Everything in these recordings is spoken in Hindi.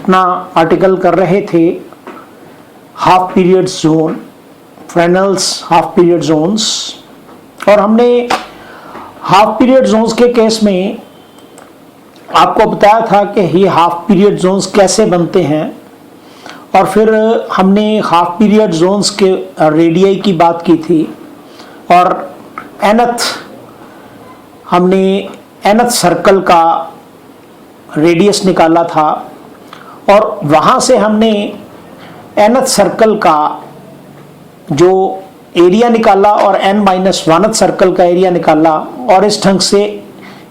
अपना आर्टिकल कर रहे थे half period zone, Fresnel's half period zones, और हमने हाफ पीरियड जोन्स के केस में आपको बताया था कि ये हाफ पीरियड जोन्स कैसे बनते हैं, और फिर हमने हाफ पीरियड जोन्स के रेडियाई की बात की थी, और हमने nth सर्कल का रेडियस निकाला था, और वहाँ से हमने nth सर्कल का जो एरिया निकाला और n-1th सर्कल का एरिया निकाला, और इस ढंग से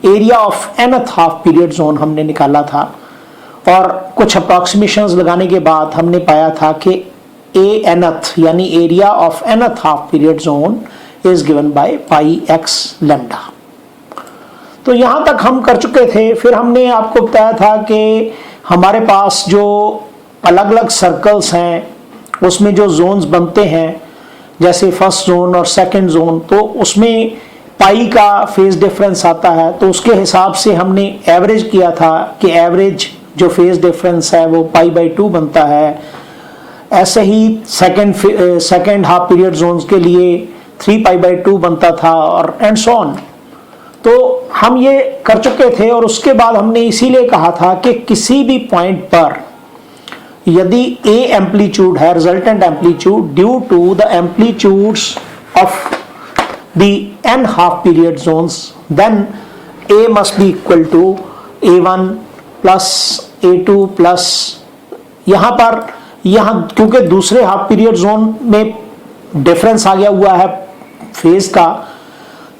area of nth half period zone हमने निकाला था। और कुछ अप्रॉक्सीमेशंस लगाने के बाद हमने पाया था कि nth यानी area of nth half period zone is given by pi x lambda. तो यहाँ तक हम कर चुके थे। फिर हमने आपको बताया था कि हमारे पास जो अलग अलग सर्कल्स हैं उसमें जो जोन्स बनते हैं, जैसे फर्स्ट जोन और सेकंड जोन, तो उसमें पाई का फेज डिफरेंस आता है, तो उसके हिसाब से हमने एवरेज किया था कि एवरेज जो फेज डिफरेंस है वो π/2 बनता है। ऐसे ही सेकंड हाफ पीरियड जोन्स के लिए 3π/2 बनता था, और एंड सो ऑन। तो हम ये कर चुके थे, और उसके बाद हमने इसीलिए कहा था कि किसी भी पॉइंट पर यदि A एम्पलीट्यूड है, resultant amplitude due to the amplitudes of the n half period zones, then A must be equal to A1 plus A2 plus, यहाँ क्योंकि दूसरे हाफ पीरियड जोन में डिफरेंस आ गया हुआ है फेज का,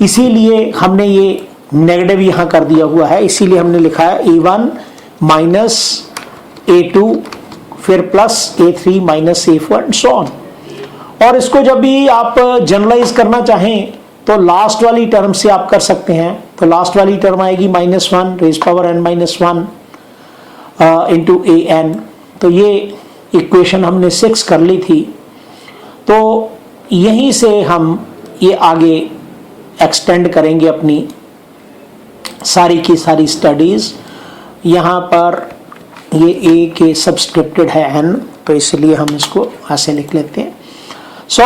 इसीलिए हमने ये नेगेटिव यहाँ कर दिया हुआ है, इसीलिए हमने लिखा है A1 माइनस A2 फिर plus A3 minus A4 so on. और इसको जब भी आप जनरलाइज करना चाहें तो लास्ट वाली टर्म से आप कर सकते हैं। तो लास्ट वाली टर्म आएगी -1 rays power n-1 into an। तो ये इक्वेशन हमने 6 कर ली थी। तो यहीं से हम ये आगे एक्सटेंड करेंगे अपनी सारी की सारी स्टडीज। यहाँ पर ये A के सब्सक्रिप्टेड है n, तो इसलिए हम इसको ऐसे लिख लेते हैं। So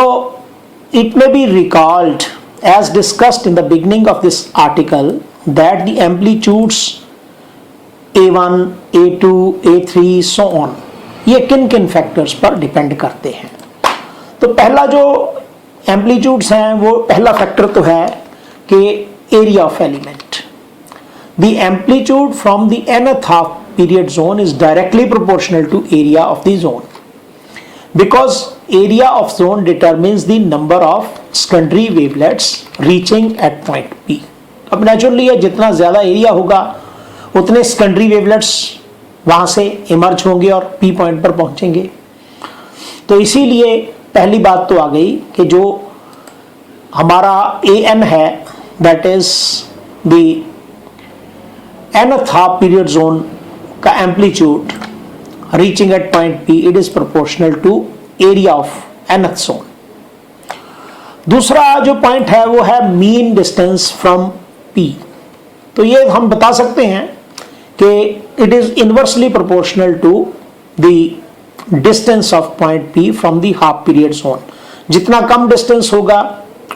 it may be recalled as discussed in the beginning of this article that the amplitudes A1, A2, A3 so on ये किन किन फैक्टर्स पर डिपेंड करते हैं। तो पहला जो एम्पलीट्यूड्स हैं वो पहला फैक्टर तो है कि area of element. The amplitude from the nth half period zone is directly proportional to area of the zone, because area of zone determines the number of secondary wavelets reaching at point P। अब नेचुरली है जितना ज़्यादा एरिया होगा उतने सेकेंडरी वेवलेट्स वहाँ से इमर्ज होंगे और P पॉइंट पर पहुँचेंगे। तो इसीलिए पहली बात तो आ गई कि जो हमारा AN है that is the nth half period zone का amplitude reaching at point P, it is proportional to area of nth zone। दूसरा जो पॉइंट है वो है मीन डिस्टेंस फ्रॉम P। तो ये हम बता सकते हैं कि it is inversely proportional to the distance of point P from the half period zone। जितना कम डिस्टेंस होगा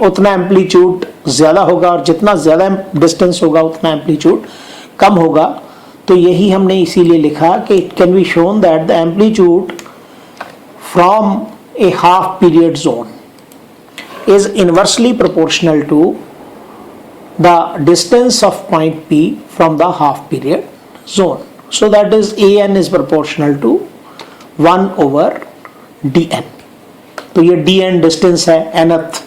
उतना एम्पलीट्यूड ज्यादा होगा, और जितना ज्यादा डिस्टेंस होगा उतना एम्पलीट्यूड कम होगा। तो यही हमने इसीलिए लिखा कि it can be shown that the amplitude from a half period zone is inversely proportional to the distance of point P from the half period zone. So that is AN is proportional to 1/dn। तो ये dn डिस्टेंस है nth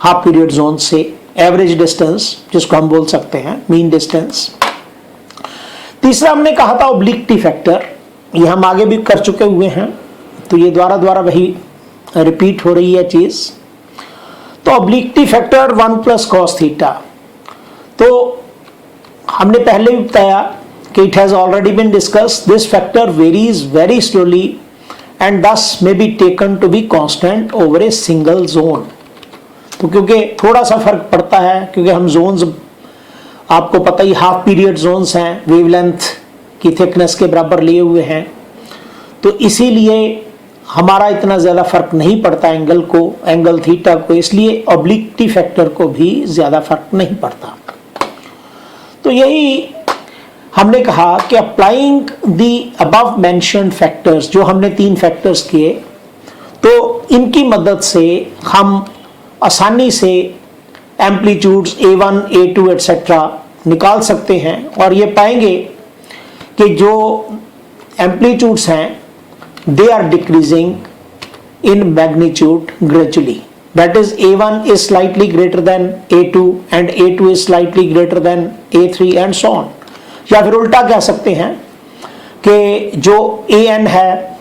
हाफ पीरियड जोन से, एवरेज डिस्टेंस जिसको हम बोल सकते हैं मीन डिस्टेंस। तीसरा हमने कहा था ऑब्लिक्विटी फैक्टर, ये हम आगे भी कर चुके हुए हैं, तो ये द्वारा वही रिपीट हो रही है चीज। तो ऑब्लिक्विटी फैक्टर 1 + cos थीटा, तो हमने पहले भी बताया कि it has already been discussed, this factor varies very slowly and this may be taken to be constant over a single zone. तो क्योंकि थोड़ा सा फर्क पड़ता है, क्योंकि हम जोन्स आपको पता ही हाफ पीरियड जोन्स हैं, वेवलेंथ की थिकनेस के बराबर लिए हुए हैं, तो इसीलिए हमारा इतना ज़्यादा फर्क नहीं पड़ता एंगल थीटा को, इसलिए ऑब्लिक्विटी फैक्टर को भी ज़्यादा फर्क नहीं पड़ता। तो यही हमने कहा कि applying the above mentioned factors, जो हमने 3 फैक्टर्स किए, तो इनकी मदद से हम आसानी से एम्पलीट्यूड्स A1, A2 एटसेट्रा निकाल सकते हैं और ये पाएंगे कि जो एम्पलीट्यूड्स हैं they are decreasing in magnitude gradually. That is, A1 is slightly greater than A2 and A2 is slightly greater than A3 and so on. या फिर उल्टा कह सकते हैं कि जो AN है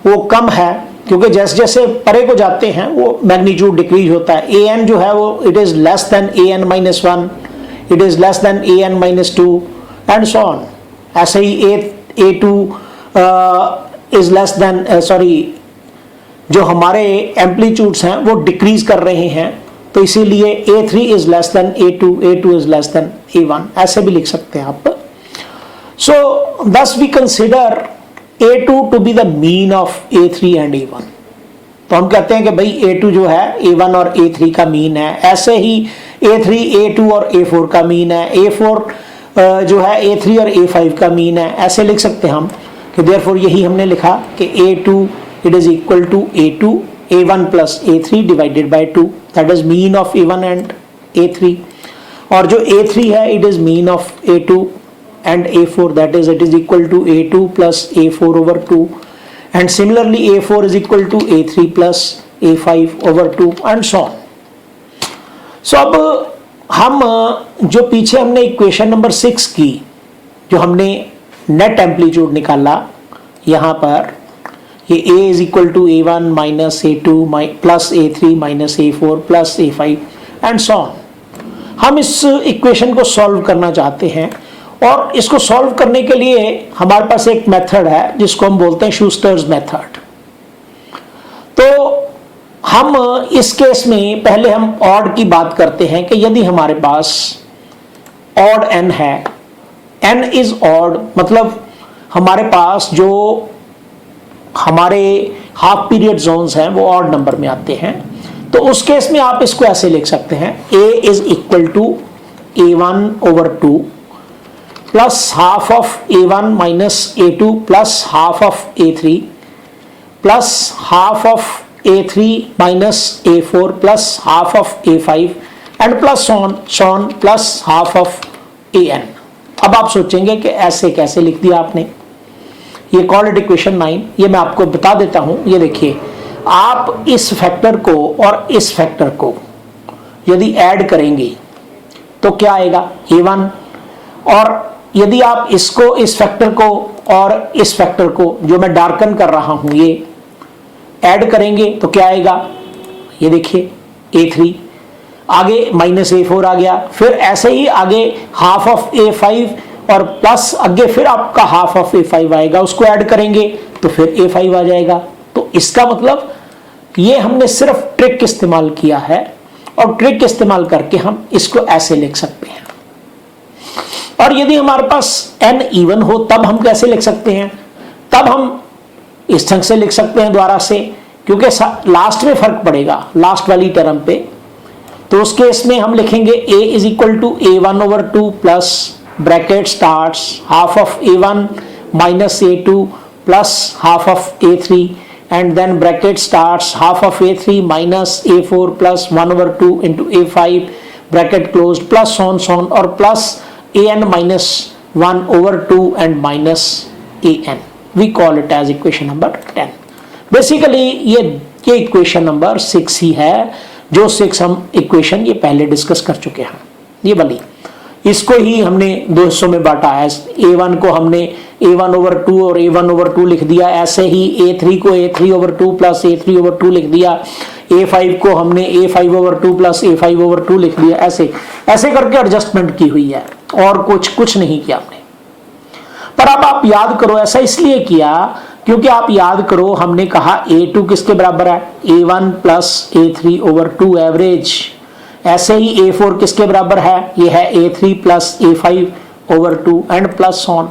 वो कम है, क्योंकि जैसे जैसे परे को जाते हैं वो मैग्नीट्यूड डिक्रीज होता है। AN जो है वो it is less then AN-1, it is less then AN-2 and so on. ऐसे ही A2 इज लेस देन जो हमारे एम्पलीट्यूड्स हैं वो डिक्रीज कर रहे हैं, तो इसीलिए A3 is less than A2, A2 is less than A1, ऐसे भी लिख सकते हैं आप। So thus we consider A2 to be the mean of A3 and A1। तो हम कहते हैं कि भाई A2 जो है A1 और A3 का मीन है, ऐसे ही A3 A2 और A4 का मीन है, A4 जो है A3 और A5 का मीन है, ऐसे लिख सकते हैं हम कि देयरफॉर यही हमने लिखा कि A2 it is equal to A2 A1 plus A3 divided by 2, that is mean of A1 and A3। और जो A3 है it is mean of A2 and A4, that is it is equal to A2 plus A4 over 2, and similarly A4 is equal to A3 plus A5 over 2 and so on. So अब हम जो पीछे हमने इक्वेशन नंबर 6 की, जो हमने नेट एम्पलीट्यूड निकाला, यहाँ पर ये A is equal to A1 minus A2 plus A3 minus A4 plus A5 and so on. हम इस इक्वेशन को सॉल्व करना चाहते हैं और इसको सॉल्व करने के लिए हमारे पास एक मेथड है जिसको हम बोलते हैं शूस्टर्स मेथड। तो हम इस केस में पहले हम ऑड की बात करते हैं कि यदि हमारे पास ऑड n है, n इज ऑड, मतलब हमारे पास जो हमारे हाफ पीरियड जोन्स हैं वो ऑड नंबर में आते हैं, तो उस केस में आप इसको ऐसे लिख सकते हैं A is equal to A1 over 2 plus half of A1 minus A2 plus half of A3 plus half of A3 minus A4 plus half of A5 and plus on plus half of AN। अब आप सोचेंगे कि ऐसे कैसे लिख दिया आपने, ये कॉल्ड इक्वेशन 9। ये मैं आपको बता देता हूं। ये देखिए, आप इस फैक्टर को और इस फैक्टर को यदि ऐड करेंगे तो क्या आएगा A1, और यदि आप इसको, इस फैक्टर को और इस फैक्टर को जो मैं डार्कन कर रहा हूं ये ऐड करेंगे तो क्या आएगा, ये देखिए A3, आगे माइनस A4 आ गया, फिर ऐसे ही आगे हाफ ऑफ A5 और प्लस आगे फिर आपका हाफ ऑफ A5 आएगा, उसको ऐड करेंगे तो फिर A5 आ जाएगा। तो इसका मतलब ये हमने सिर्फ ट्रिक इस्तेमाल किया है और ट्रिक इस्तेमाल करके हम इसको ऐसे लिख सकते हैं। और यदि हमारे पास n इवन हो तब हम कैसे लिख सकते हैं, तब हम इस ढंग से लिख सकते हैं द्वारा से, क्योंकि लास्ट में फर्क पड़ेगा लास्ट वाली टर्म पे। तो उस केस में हम लिखेंगे A is equal to A1 over 2 plus bracket starts half of A1 minus A2 plus half of A3 and then bracket starts half of A3 minus A4 plus 1 over 2 into A5 bracket close plus on और plus AN minus 1 over 2 and minus AN। We call it as equation number 10। Basically ये इक्वेशन नंबर 6 ही है, जो 6 हम इक्वेशन ये पहले डिस्कस कर चुके हैं। ये वाली, इसको ही हमने दो हिस्सों में बांटा है। A1 को हमने A1 ओवर 2 और A1 ओवर 2 लिख दिया, ऐसे ही A3 को A3 over 2 plus A3 over 2 लिख दिया, A5 को हमने A5 over 2 plus A5 over 2 लिख दिया। ऐसे ऐसे करके एडजस्टमेंट की हुई है और कुछ नहीं किया हमने। पर अब आप याद करो, ऐसा इसलिए किया क्योंकि आप याद करो हमने कहा A2 किसके बराबर है, A1 plus A3 over 2 average. ऐसे ही A4 किसके बराबर है, ये है A3 plus A5 over 2 and plus on.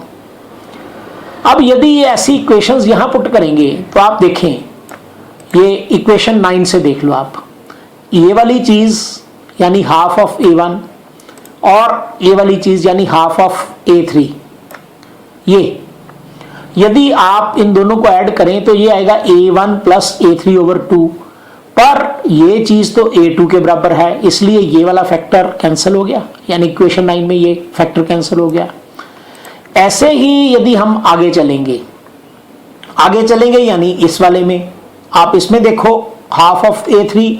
अब यदि ये ऐसी इक्वेशंस यहां पुट करेंगे तो आप देखें, ये इक्वेशन 9 से देख लो आप, ये वाली चीज यानी हाफ ऑफ a1 और ये वाली चीज यानी हाफ ऑफ a3, ये यदि आप इन दोनों को ऐड करें तो ये आएगा a1 प्लस a3 ओवर 2, पर ये चीज तो a2 के बराबर है, इसलिए ये वाला फैक्टर कैंसिल हो गया, यानी इक्वेशन 9 में ये फैक्टर कैंसिल हो गया। ऐसे ही यदि हम आगे चलेंगे यानी इस वाले में, आप इसमें देखो हाफ ऑफ a3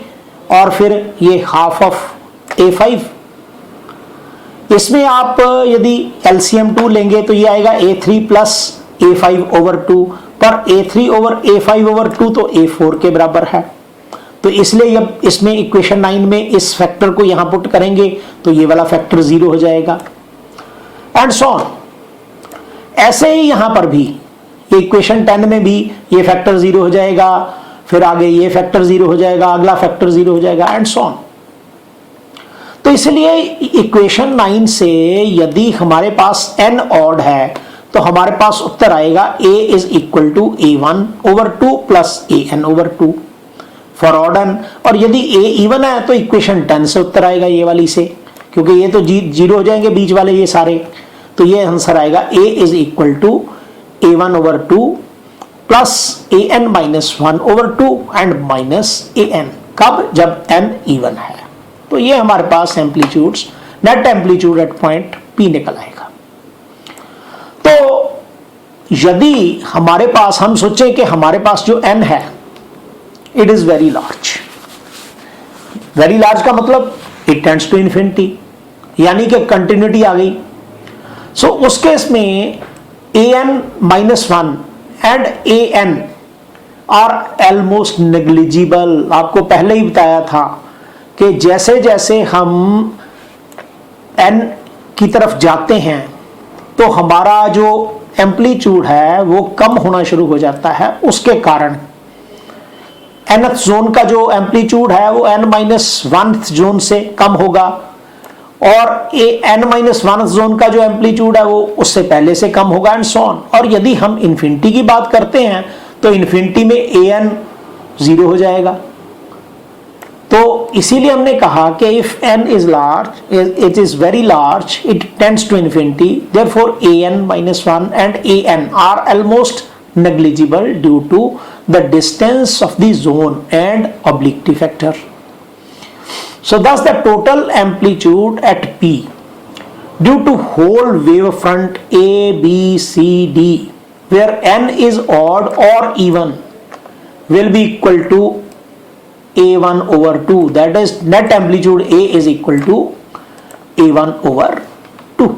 और फिर ये हाफ ऑफ a5, इसमें आप यदि LCM 2 लेंगे तो ये आएगा a3 प्लस a5 ओवर 2, पर a3 ओवर a5 ओवर 2 तो a4 के बराबर है, तो इसलिए जब इसमें इक्वेशन 9 में इस फैक्टर को यहां पुट करेंगे तो ये वाला फैक्टर 0 हो जाएगा, एंड सो ऑन। ऐसे ही यहां पर भी इक्वेशन 10 में भी ये फैक्टर 0 हो जाएगा, फिर आगे ये फैक्टर 0 हो जाएगा, अगला फैक्टर 0 हो जाएगा, एंड सो ऑन। तो इसलिए इक्वेशन 9 से यदि हमारे पास n ऑड है तो हमारे पास उत्तर आएगा a is equal to a1 over 2 plus an over 2 for odd n, और यदि a इवन है तो इक्वेशन 10 से उत्तर आएगा ये वाली से, क्योंकि ये तो 0 हो जाएंगे बीच वाले ये सारे, तो ये आंसर आएगा a is equal to a1 over 2 plus an minus 1 over 2 and minus an, कब? जब n इवन है। तो ये हमारे पास amplitudes, net amplitude at point P निकल आएगा। तो यदि हमारे पास, हम सोचें कि हमारे पास जो n है it is very large, very large का मतलब इट टेंड्स टू इन्फिनिटी, यानी कि कंटिन्यूटी आ गई। सो उस केस में an minus 1 and an are almost negligible. आपको पहले ही बताया था कि जैसे जैसे हम n की तरफ जाते हैं तो हमारा जो एम्पलीट्यूड है वो कम होना शुरू हो जाता है, उसके कारण nth जोन का जो एम्पलीट्यूड है वो n-1 जोन से कम होगा, और n-1 जोन का जो एम्पलीट्यूड है वो उससे पहले से कम होगा, एंड सो ऑन। और यदि हम इन्फिनिटी की बात करते हैं तो इन्फिनिटी में an 0 हो जाएगा। तो इसीलिए हमने कहा कि if n is large, it is very large, it tends to infinity, therefore an-1 and an are almost negligible due to the distance of the zone and obliquity factor. So thus the total amplitude at P due to whole wavefront A, B, C, D where n is odd or even will be equal to A1 over 2, that is net amplitude A is equal to A1 over 2।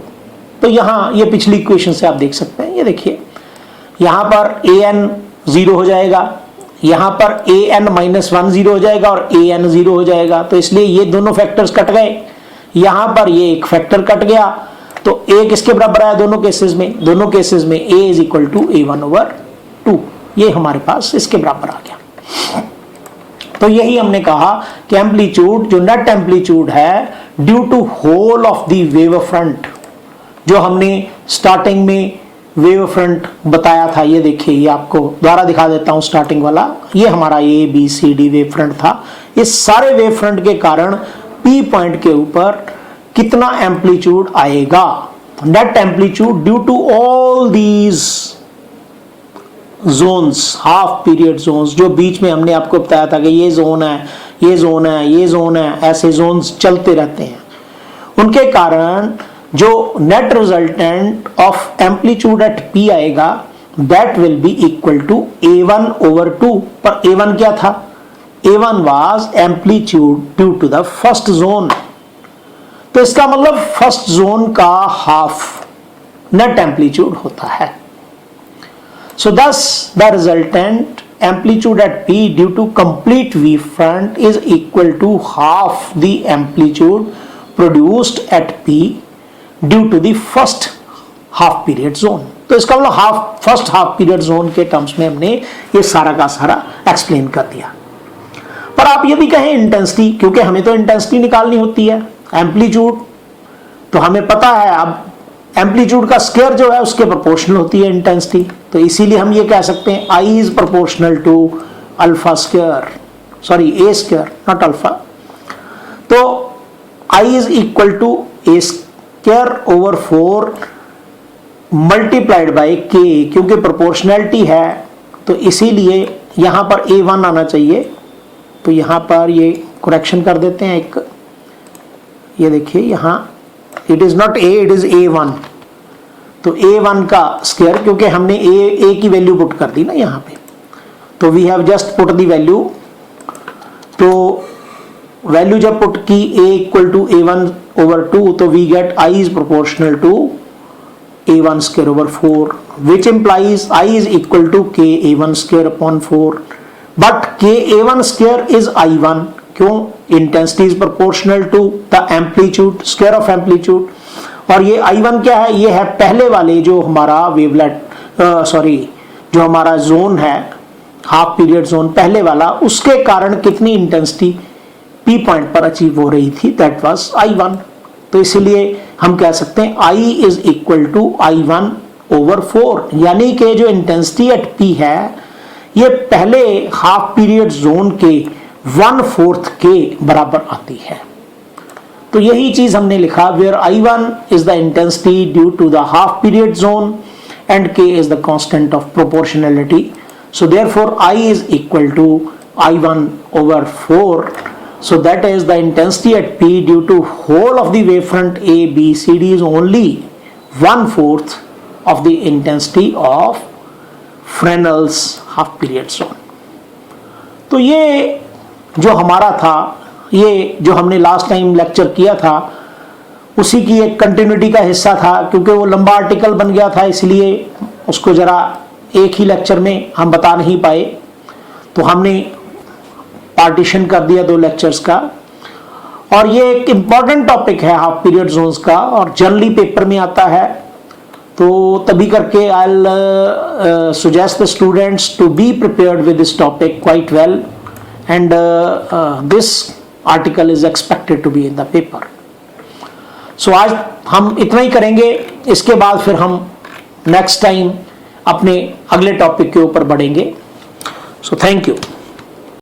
तो यहाँ ये पिछली इक्वेशन से आप देख सकते हैं, ये देखिए यहां पर an 0 हो जाएगा, यहां पर an माइनस 1 0 हो जाएगा और an 0 हो जाएगा, तो इसलिए ये दोनों फैक्टर्स कट गए, यहां पर ये एक फैक्टर कट गया, तो a किसके बराबर आया दोनों केसेस में a is equal to a1 over 2, ये हमारे पास इसके बराबर आ गया। तो यही हमने कहा कि एम्पलीट्यूड, जो नेट एम्पलीट्यूड है due to whole of the wave front, जो हमने स्टार्टिंग में वेव फ्रंट बताया था, ये देखिए, ये आपको दोबारा दिखा देता हूं स्टार्टिंग वाला, ये हमारा A B C D wave front था। इस सारे वेव फ्रंट के कारण पी पॉइंट के ऊपर कितना एम्पलीट्यूड आएगा, net amplitude due to all these zones, half period zones, जो बीच में हमने आपको बताया था कि ये जोन है, ये जोन है, ये जोन है, ऐसे जोन्स चलते रहते हैं, उनके कारण जो net resultant of amplitude at P आएगा that will be equal to A1 over 2। पर A1 क्या था? A1 was amplitude due to the first zone, तो इसका मतलब फर्स्ट जोन का हाफ नेट एम्पलीट्यूड होता है। So thus the resultant amplitude at P due to complete wave front is equal to half the amplitude produced at P due to the first half period zone. तो इसका मतलब फर्स्ट हाफ पीरियड जोन के टर्म्स में हमने ये सारा का सारा एक्सप्लेन कर दिया। पर आप यदि कहें इंटेंसिटी, क्योंकि हमें तो इंटेंसिटी निकालनी होती है, एम्पलीट्यूड तो हमें पता है, अब एम्पलीट्यूड का स्क्वायर जो है उसके प्रोपोर्शनल होती है इंटेंसिटी, तो इसीलिए हम ये कह सकते हैं I is proportional to alpha square, sorry A square not alpha. तो I is equal to A square over 4 multiplied by K, क्योंकि प्रोपोर्शनैलिटी है तो इसीलिए यहां पर A1 आना चाहिए। तो यहां पर ये करेक्शन कर देते हैं एक, ये देखिए यहां it is not A, it is A1। तो A1 का स्क्वायर, क्योंकि हमने A की वैल्यू पुट कर दी ना यहां पे, तो we have just put the value. तो वैल्यू जब पुट की A equal to A1 over 2, तो we get I is proportional to A1 square over 4, which implies I is equal to K A1 square upon 4, but K A1 square is I1, क्यों? Intensity is proportional to the amplitude, square of amplitude, और ये I1 क्या है? ये है पहले वाले जो हमारा वेवलेट, जो हमारा जोन है हाफ पीरियड जोन पहले वाला, उसके कारण कितनी इंटेंसिटी P पॉइंट पर अचीव हो रही थी, दैट वाज I1। तो इसलिए हम कह सकते हैं I is equal to I1 over 4, यानी कि जो इंटेंसिटी एट P है ये पहले हाफ पीरियड जोन के 1/4 के बराबर आती है। तो यही चीज हमने लिखा, where I1 is the intensity due to the half period zone and K is the constant of proportionality. So therefore I is equal to I1 over 4. So that is the intensity at P due to whole of the wavefront A, B, C, D is only 1/4 of the intensity of Fresnel's half period zone. तो ये जो हमारा था, ये जो हमने लास्ट टाइम लेक्चर किया था, उसी की एक कंटिन्यूटी का हिस्सा था, क्योंकि वो लंबा आर्टिकल बन गया था इसलिए उसको जरा एक ही लेक्चर में हम बता नहीं पाए, तो हमने पार्टीशन कर दिया 2 लेक्चर्स का। और ये एक इंपॉर्टेंट टॉपिक है हाफ पीरियड जोन्स का, और जनरली पेपर में आता है, तो तभी करके I will suggest the students to be prepared with this topic quite well, and this article is expected to be in the paper. So आज हम इतना ही करेंगे, इसके बाद फिर हम नेक्स्ट टाइम अपने अगले टॉपिक के ऊपर बढ़ेंगे। So thank you.